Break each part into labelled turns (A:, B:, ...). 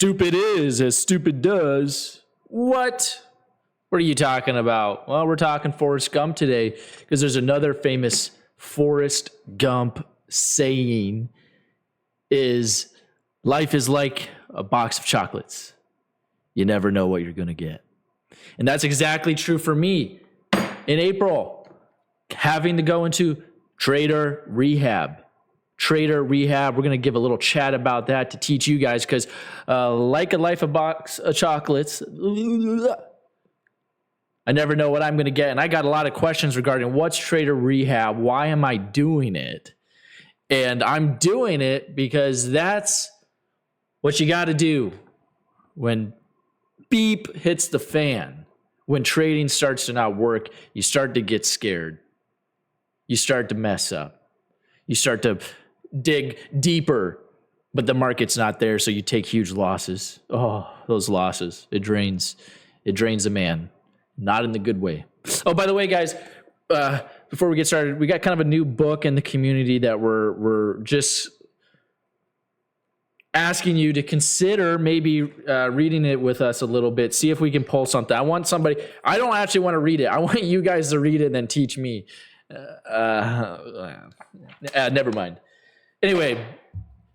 A: Stupid is as stupid does. What? What are you talking about? Well, we're talking Forrest Gump today because there's another famous Forrest Gump saying is life is like a box of chocolates. You never know what you're going to get. And that's exactly true for me. In April, having to go into trader rehab. Trader rehab. We're going to give a little chat about that to teach you guys because like a life of box of chocolates, I never know what I'm going to get. And I got a lot of questions regarding what's trader rehab? Why am I doing it? And I'm doing it because that's what you got to do when beep hits the fan. When trading starts to not work, you start to get scared. You start to mess up. You start to dig deeper, but the market's not there, so you take huge losses. Oh, those losses. It drains a man. Not in the good way. Oh, by the way, guys, before we get started, we got kind of a new book in the community that we're just asking you to consider maybe reading it with us a little bit, see if we can pull something. I don't actually want to read it. I want you guys to read it and then teach me. Never mind. Anyway,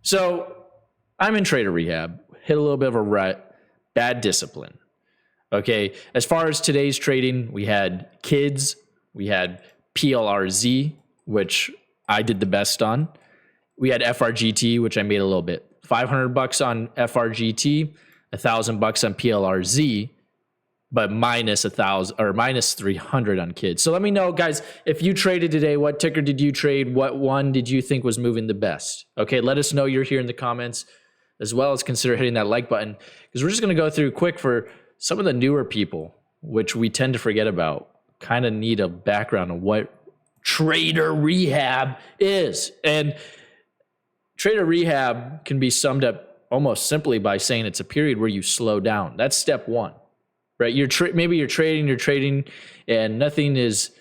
A: so I'm in trader rehab, hit a little bit of a rut, bad discipline. Okay, as far as today's trading, we had kids, we had PLRZ, which I did the best on. We had FRGT, which I made a little bit. $500 on FRGT, $1,000 on PLRZ, but minus 1,000 or minus 300 on kids. So let me know, guys, if you traded today, what ticker did you trade? What one did you think was moving the best? Okay, let us know you're here in the comments, as well as consider hitting that like button, because we're just going to go through quick for some of the newer people, which we tend to forget about, kind of need a background on what trader rehab is. And trader rehab can be summed up almost simply by saying it's a period where you slow down. That's step one, right? Maybe you're trading, and nothing is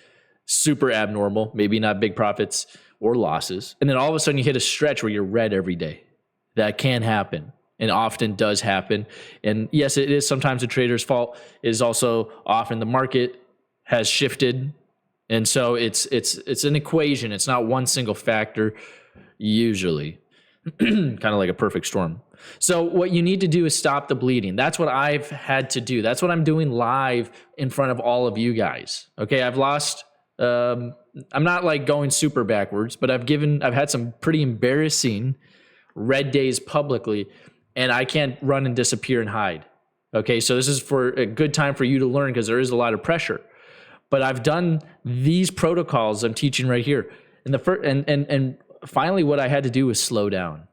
A: super abnormal, maybe not big profits or losses. And then all of a sudden you hit a stretch where you're red every day. That can happen. And often does happen. And yes, it is sometimes the trader's fault. It is also often the market has shifted. And so it's an equation. It's not one single factor, usually. Kind of like a perfect storm. So what you need to do is stop the bleeding. That's what I've had to do. That's what I'm doing live in front of all of you guys. Okay, I've lost, I'm not like going super backwards, but I've had some pretty embarrassing red days publicly. And I can't run and disappear and hide. Okay, so this is for a good time for you to learn because there is a lot of pressure. But I've done these protocols I'm teaching right here. And finally, what I had to do was slow down.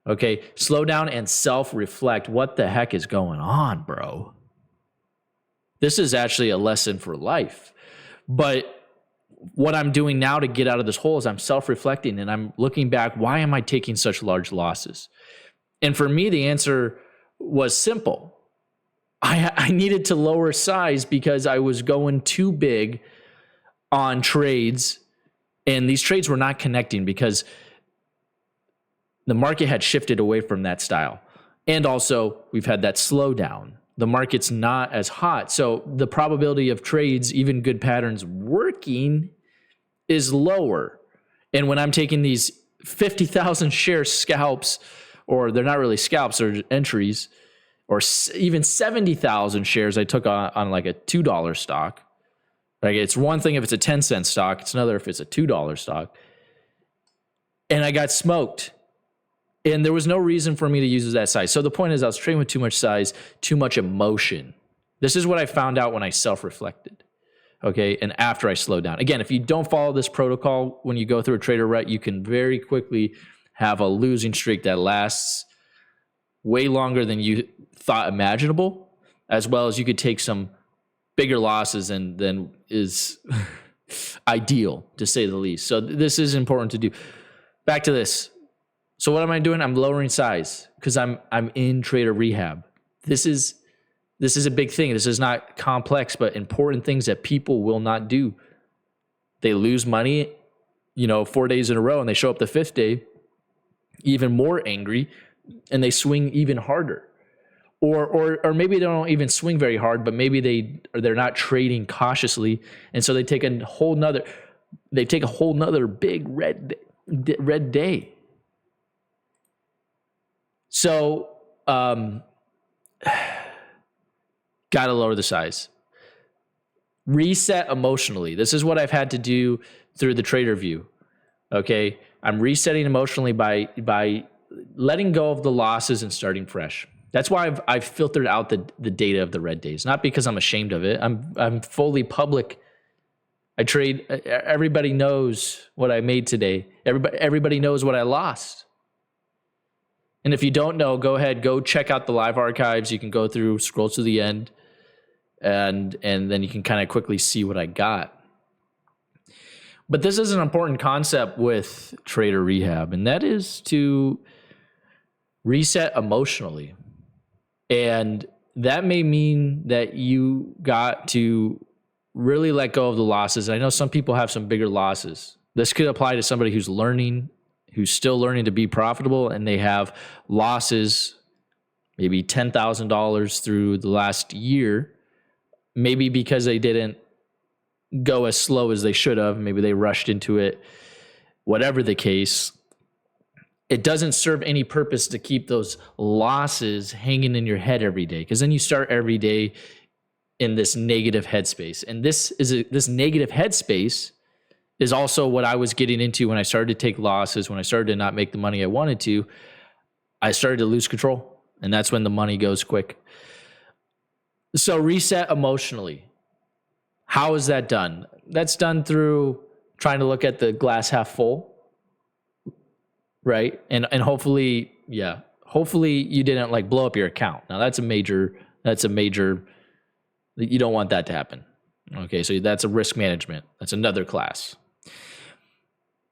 A: Okay, slow down and self-reflect. What the heck is going on, bro? This is actually a lesson for life. But what I'm doing now to get out of this hole is I'm self-reflecting and I'm looking back. Why am I taking such large losses? And for me, the answer was simple. I needed to lower size because I was going too big on trades, and these trades were not connecting because the market had shifted away from that style. And also, we've had that slowdown. The market's not as hot. So the probability of trades, even good patterns, working is lower. And when I'm taking these 50,000 share scalps, or they're not really scalps, they're entries, or even 70,000 shares I took on like a $2 stock. Like it's one thing if it's a 10-cent stock, it's another if it's a $2 stock. And I got smoked. And there was no reason for me to use that size. So the point is I was trading with too much size, too much emotion. This is what I found out when I self-reflected. Okay, and after I slowed down. Again, if you don't follow this protocol when you go through a trader rut, you can very quickly have a losing streak that lasts way longer than you thought imaginable, as well as you could take some bigger losses than is ideal, to say the least. So this is important to do. Back to this. So what am I doing? I'm lowering size because I'm in trader rehab. This is a big thing. This is not complex, but important things that people will not do. They lose money, 4 days in a row, and they show up the fifth day even more angry and they swing even harder. Or maybe they don't even swing very hard, but maybe they're not trading cautiously, and so they take a whole nother big red day. So gotta lower the size. Reset emotionally. This is what I've had to do through the trader view. Okay, I'm resetting emotionally by letting go of the losses and starting fresh. That's why I've filtered out the data of the red days. Not because I'm ashamed of it. I'm fully public. I trade. Everybody knows what I made today. Everybody knows what I lost. And if you don't know, go ahead, go check out the live archives. You can go through, scroll to the end, and then you can kind of quickly see what I got. But this is an important concept with trader rehab, and that is to reset emotionally. And that may mean that you got to really let go of the losses. I know some people have some bigger losses. This could apply to somebody who's still learning to be profitable, and they have losses, maybe $10,000 through the last year, maybe because they didn't go as slow as they should have. Maybe they rushed into it. Whatever the case, it doesn't serve any purpose to keep those losses hanging in your head every day, because then you start every day in this negative headspace. And this negative headspace is also what I was getting into when I started to take losses, when I started to not make the money I wanted to. I started to lose control, and that's when the money goes quick. So reset emotionally. How is that done? That's done through trying to look at the glass half full, right? And hopefully you didn't like blow up your account. Now that's a major, you don't want that to happen. Okay, so that's a risk management. That's another class.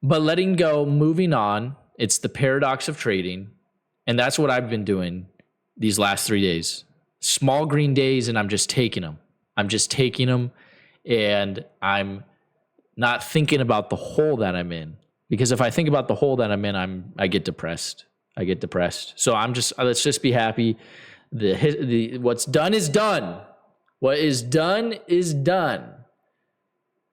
A: But letting go, moving on, it's the paradox of trading. And that's what I've been doing these last 3 days. Small green days, and I'm just taking them. And I'm not thinking about the hole that I'm in. Because if I think about the hole that I'm in, I get depressed. So let's just be happy. What's done is done. What is done is done.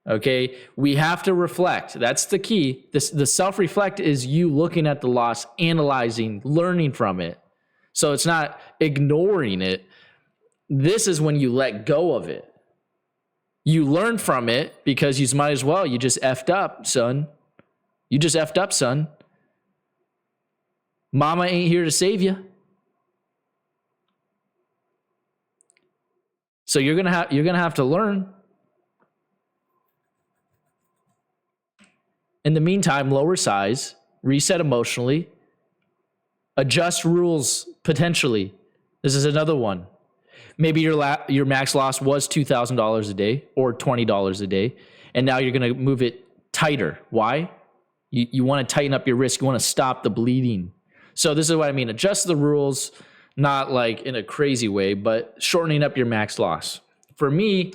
A: Okay, we have to reflect. That's the key. The self-reflect is you looking at the loss, analyzing, learning from it. So it's not ignoring it. This is when you let go of it. You learn from it because you might as well. You just effed up, son. Mama ain't here to save you. So you're gonna have to learn. In the meantime, lower size, reset emotionally, adjust rules potentially. This is another one. Maybe your max loss was $2,000 a day or $20 a day, and now you're going to move it tighter. Why? You want to tighten up your risk. You want to stop the bleeding. So this is what I mean. Adjust the rules, not like in a crazy way, but shortening up your max loss. For me,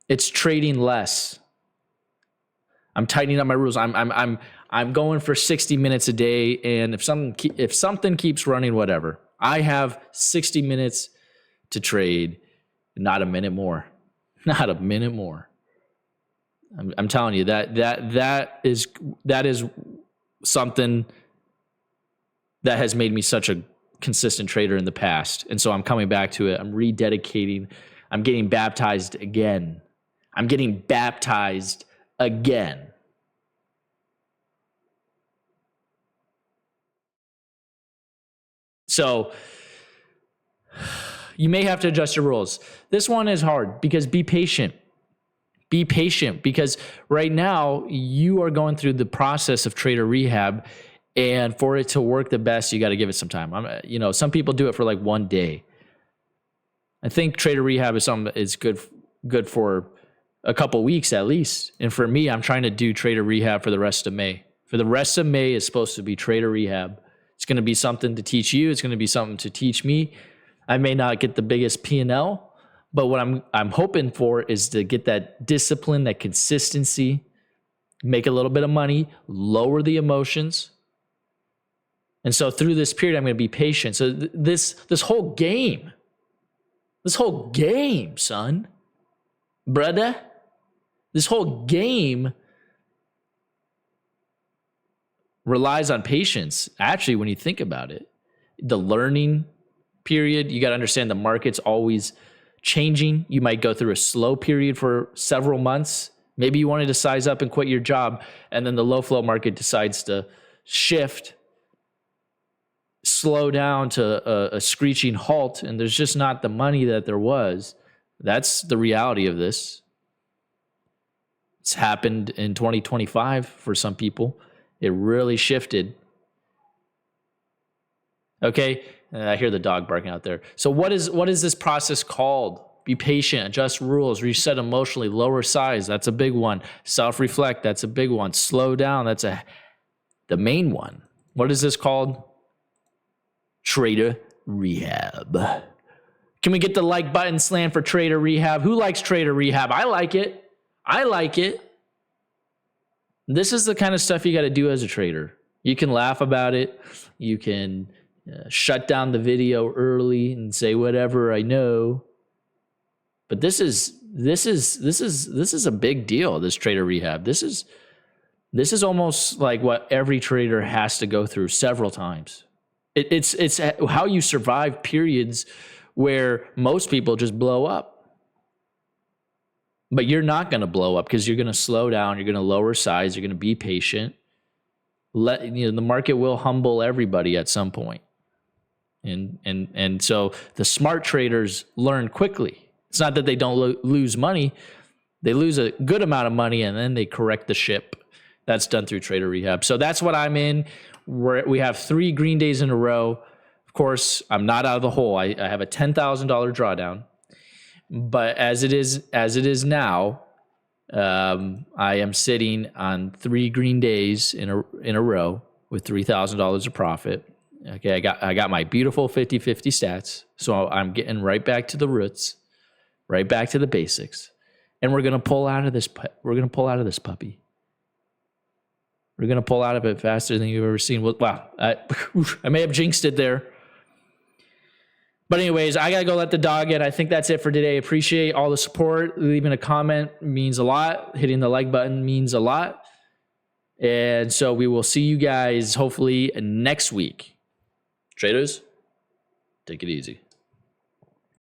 A: it's trading less. I'm tightening up my rules. I'm going for 60 minutes a day, and if something keeps running, whatever. I have 60 minutes to trade, not a minute more. Not a minute more. I'm telling you that is something that has made me such a consistent trader in the past, and so I'm coming back to it. I'm rededicating. I'm getting baptized again. So you may have to adjust your rules. This one is hard because be patient. Be patient because right now you are going through the process of trader rehab, and for it to work the best, you got to give it some time. Some people do it for like 1 day. I think trader rehab is something that is good for a couple weeks at least. And for me, I'm trying to do trader rehab for the rest of May. For the rest of May is supposed to be trader rehab. It's going to be something to teach you. It's going to be something to teach me. I may not get the biggest P&L, but what I'm hoping for is to get that discipline, that consistency, make a little bit of money, lower the emotions, And so through this period, I'm going to be patient. So this whole game, son, brother, this whole game relies on patience. Actually, when you think about it, the learning period, you got to understand the market's always changing. You might go through a slow period for several months. Maybe you wanted to size up and quit your job, and then the low flow market decides to shift, slow down to a screeching halt, and there's just not the money that there was. That's the reality of this. It's happened in 2025 for some people. It really shifted. Okay, I hear the dog barking out there. So what is this process called? Be patient, adjust rules, reset emotionally, lower size. That's a big one. Self-reflect. That's a big one. Slow down. That's the main one. What is this called? Trader Rehab. Can we get the like button slam for Trader Rehab? Who likes Trader Rehab? I like it. This is the kind of stuff you got to do as a trader. You can laugh about it. You can shut down the video early and say whatever I know. But this is a big deal. This Trader Rehab. This is almost like what every trader has to go through several times. It's how you survive periods where most people just blow up. But you're not going to blow up because you're going to slow down. You're going to lower size. You're going to be patient. The market will humble everybody at some point. And so the smart traders learn quickly. It's not that they don't lose money. They lose a good amount of money and then they correct the ship. That's done through Trader Rehab. So that's what I'm in. We have 3 green days in a row. Of course, I'm not out of the hole. I have a $10,000 drawdown. But as it is now, I am sitting on 3 green days in a row with $3,000 of profit. Okay, I got my beautiful 50-50 stats. So I'm getting right back to the roots, right back to the basics, and we're gonna pull out of this. We're gonna pull out of this puppy. We're gonna pull out of it faster than you've ever seen. Wow, I may have jinxed it there. But anyways, I got to go let the dog in. I think that's it for today. Appreciate all the support. Leaving a comment means a lot. Hitting the like button means a lot. And so we will see you guys hopefully next week. Traders, take it easy.